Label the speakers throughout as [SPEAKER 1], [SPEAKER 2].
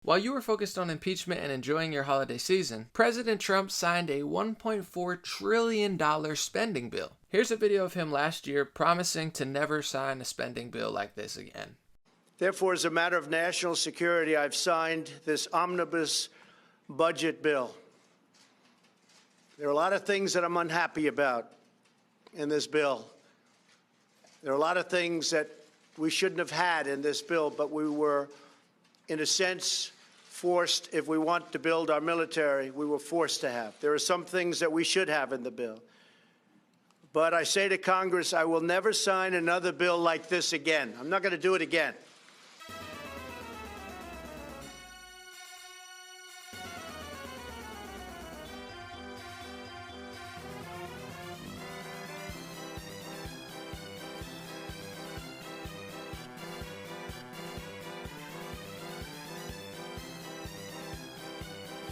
[SPEAKER 1] While you were focused on impeachment and enjoying your holiday season, President Trump signed a $1.4 trillion spending bill. Here's a video of him last year promising to never sign a spending bill like this again.
[SPEAKER 2] Therefore, as a matter of national security, I've signed this omnibus budget bill. There are a lot of things that I'm unhappy about in this bill. There are a lot of things that we shouldn't have had in this bill, but we were, in a sense, forced. If we want to build our military, we were forced to have. There are some things that we should have in the bill. But I say to Congress, I will never sign another bill like this again. I'm not going to do it again.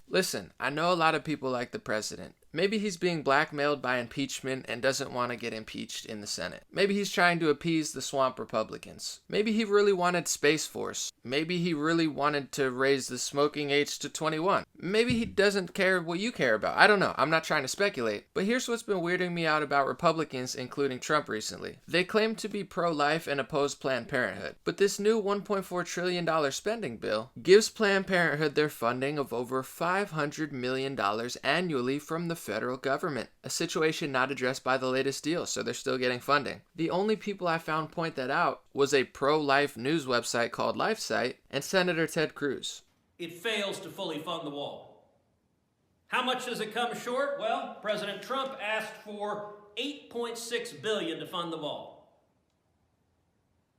[SPEAKER 1] Listen, I know a lot of people like the president. Maybe he's being blackmailed by impeachment and doesn't want to get impeached in the Senate. Maybe he's trying to appease the swamp Republicans. Maybe he really wanted Space Force. Maybe he really wanted to raise the smoking age to 21. Maybe he doesn't care what you care about. I don't know. I'm not trying to speculate. But here's what's been weirding me out about Republicans, including Trump recently. They claim to be pro-life and oppose Planned Parenthood. But this new $1.4 trillion spending bill gives Planned Parenthood their funding of over $500 million annually from the federal government, a situation not addressed by the latest deal, so they're still getting funding. The only people I found point that out was a pro-life news website called LifeSite and Senator Ted Cruz.
[SPEAKER 3] It fails to fully fund the wall. How much does it come short? Well, President Trump asked for $8.6 billion to fund the wall.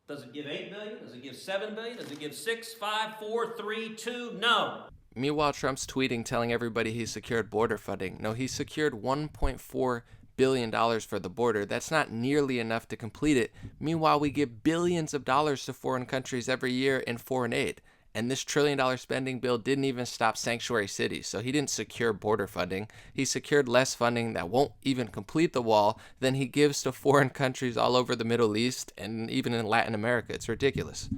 [SPEAKER 3] Does it give $8 billion? Does it give $7 billion? Does it give 6, 5, 4, 3, 2? No.
[SPEAKER 1] Meanwhile, Trump's tweeting telling everybody he secured border funding. No, he secured $1.4 billion for the border. That's not nearly enough to complete it. Meanwhile, we give billions of dollars to foreign countries every year in foreign aid. And this $1 trillion spending bill didn't even stop sanctuary cities. So he didn't secure border funding. He secured less funding that won't even complete the wall than he gives to foreign countries all over the Middle East and even in Latin America. It's ridiculous.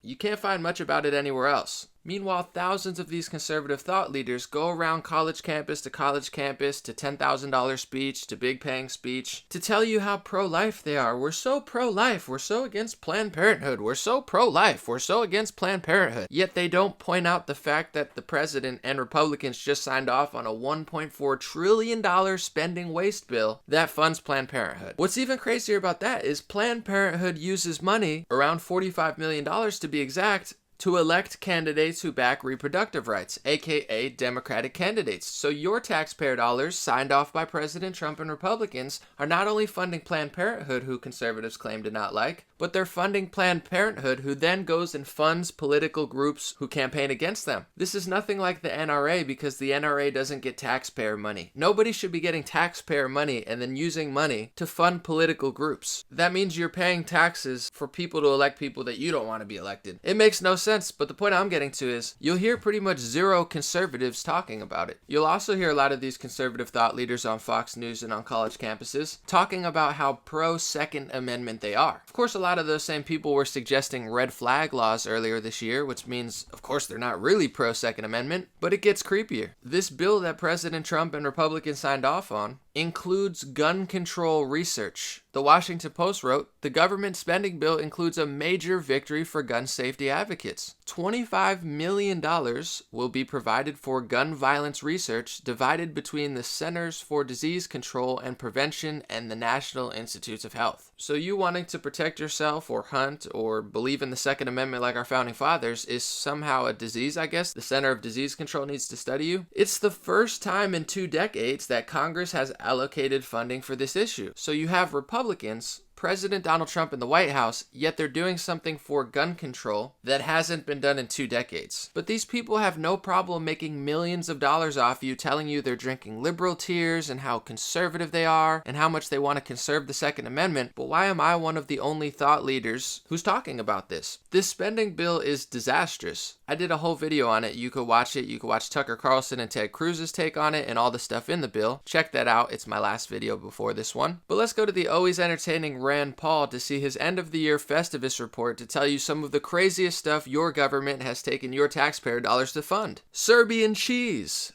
[SPEAKER 1] You can't find much about it anywhere else. Meanwhile, thousands of these conservative thought leaders go around college campus to $10,000 speech to big paying speech to tell you how pro-life they are. We're so pro-life. We're so against Planned Parenthood. We're so pro-life. We're so against Planned Parenthood. Yet they don't point out the fact that the president and Republicans just signed off on a $1.4 trillion spending waste bill that funds Planned Parenthood. What's even crazier about that is Planned Parenthood uses money, around $45 million to be exact, to elect candidates who back reproductive rights, aka Democratic candidates. So your taxpayer dollars, signed off by President Trump and Republicans, are not only funding Planned Parenthood, who conservatives claim to not like, but they're funding Planned Parenthood, who then goes and funds political groups who campaign against them. This is nothing like the NRA, because the NRA doesn't get taxpayer money. Nobody should be getting taxpayer money and then using money to fund political groups. That means you're paying taxes for people to elect people that you don't want to be elected. It makes no sense, but the point I'm getting to is you'll hear pretty much zero conservatives talking about it. You'll also hear a lot of these conservative thought leaders on Fox News and on college campuses talking about how pro-Second Amendment they are. Of course, a lot of those same people were suggesting red flag laws earlier this year, which means, of course, they're not really pro-Second Amendment, but it gets creepier. This bill that President Trump and Republicans signed off on includes gun control research. The Washington Post wrote, the government spending bill includes a major victory for gun safety advocates. $25 million will be provided for gun violence research divided between the Centers for Disease Control and Prevention and the National Institutes of Health. So you wanting to protect yourself or hunt or believe in the Second Amendment like our founding fathers is somehow a disease, I guess? The Center of Disease Control needs to study you? It's the first time in 2 decades that Congress has allocated funding for this issue. So you have Republicans, President Donald Trump in the White House, yet they're doing something for gun control that hasn't been done in 2 decades. But these people have no problem making millions of dollars off you, telling you they're drinking liberal tears and how conservative they are and how much they want to conserve the Second Amendment. But why am I one of the only thought leaders who's talking about this? This spending bill is disastrous. I did a whole video on it. You could watch it. You could watch Tucker Carlson and Ted Cruz's take on it and all the stuff in the bill. Check that out. It's my last video before this one. But let's go to the always entertaining Rand Paul to see his end of the year Festivus report to tell you some of the craziest stuff your government has taken your taxpayer dollars to fund. Serbian cheese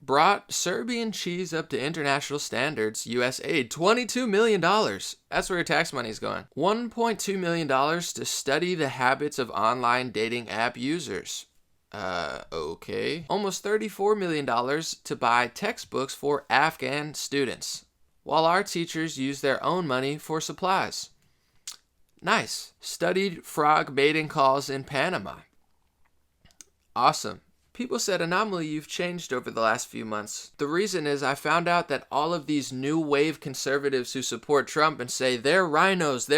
[SPEAKER 1] brought Serbian cheese up to international standards. U.S. aid, $22 million. That's where your tax money's going. $1.2 million to study the habits of online dating app users. Okay. Almost $34 million to buy textbooks for Afghan students, while our teachers use their own money for supplies. Nice. Studied frog mating calls in Panama. Awesome. People said, Anomaly, you've changed over the last few months. The reason is I found out that all of these new wave conservatives who support Trump and say they're rhinos,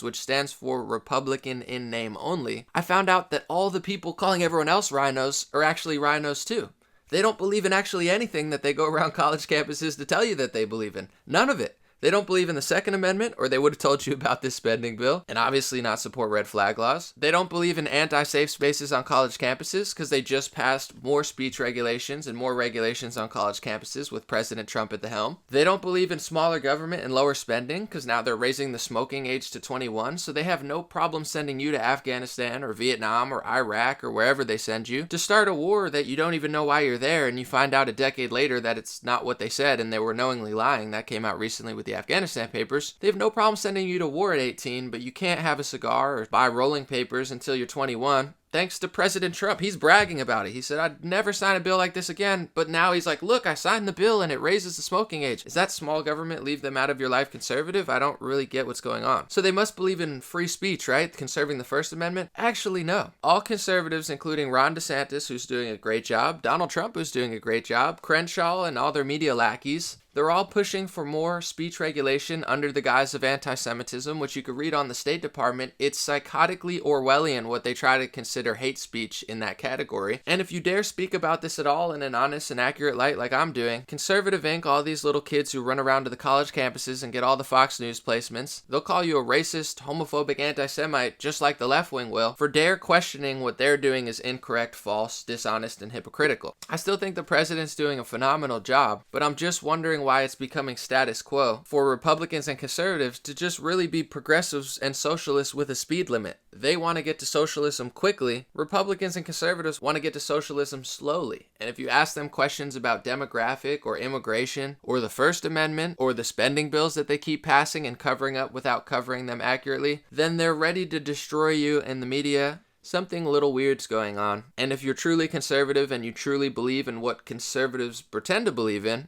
[SPEAKER 1] which stands for Republican in name only, I found out that all the people calling everyone else rhinos are actually rhinos too. They don't believe in actually anything that they go around college campuses to tell you that they believe in. None of it. They don't believe in the Second Amendment, or they would have told you about this spending bill, and obviously not support red flag laws. They don't believe in anti-safe spaces on college campuses, because they just passed more speech regulations and more regulations on college campuses with President Trump at the helm. They don't believe in smaller government and lower spending, because now they're raising the smoking age to 21, so they have no problem sending you to Afghanistan or Vietnam or Iraq or wherever they send you to start a war that you don't even know why you're there, and you find out a decade later that it's not what they said and they were knowingly lying. That came out recently with the Afghanistan papers. They have no problem sending you to war at 18, but you can't have a cigar or buy rolling papers until you're 21. Thanks to President Trump. He's bragging about it. He said, I'd never sign a bill like this again. But now he's like, look, I signed the bill and it raises the smoking age. Is that small government, leave them out of your life conservative? I don't really get what's going on. So they must believe in free speech, right? Conserving the First Amendment? Actually, no. All conservatives, including Ron DeSantis, who's doing a great job, Donald Trump, who's doing a great job, Crenshaw and all their media lackeys, they're all pushing for more speech regulation under the guise of anti-Semitism, which you could read on the State Department. It's psychotically Orwellian what they try to consider hate speech in that category. And if you dare speak about this at all in an honest and accurate light like I'm doing, Conservative Inc., all these little kids who run around to the college campuses and get all the Fox News placements, they'll call you a racist, homophobic anti-Semite just like the left wing will for dare questioning what they're doing is incorrect, false, dishonest, and hypocritical. I still think the president's doing a phenomenal job, but I'm just wondering why it's becoming status quo for Republicans and conservatives to just really be progressives and socialists with a speed limit. They want to get to socialism quickly. Republicans and conservatives want to get to socialism slowly. And if you ask them questions about demographic or immigration or the First Amendment or the spending bills that they keep passing and covering up without covering them accurately, then they're ready to destroy you in the media. Something a little weird's going on. And if you're truly conservative and you truly believe in what conservatives pretend to believe in,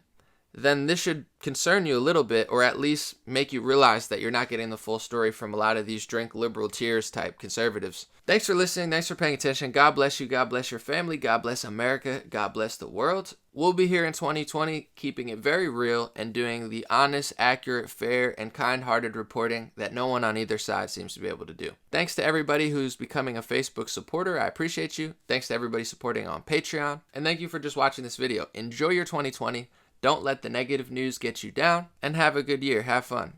[SPEAKER 1] then this should concern you a little bit, or at least make you realize that you're not getting the full story from a lot of these drink liberal tears type conservatives. Thanks for listening. Thanks for paying attention. God bless you. God bless your family. God bless America. God bless the world. We'll be here in 2020, keeping it very real and doing the honest, accurate, fair, and kind-hearted reporting that no one on either side seems to be able to do. Thanks to everybody who's becoming a Facebook supporter. I appreciate you. Thanks to everybody supporting on Patreon. And thank you for just watching this video. Enjoy your 2020. Don't let the negative news get you down, and have a good year. Have fun.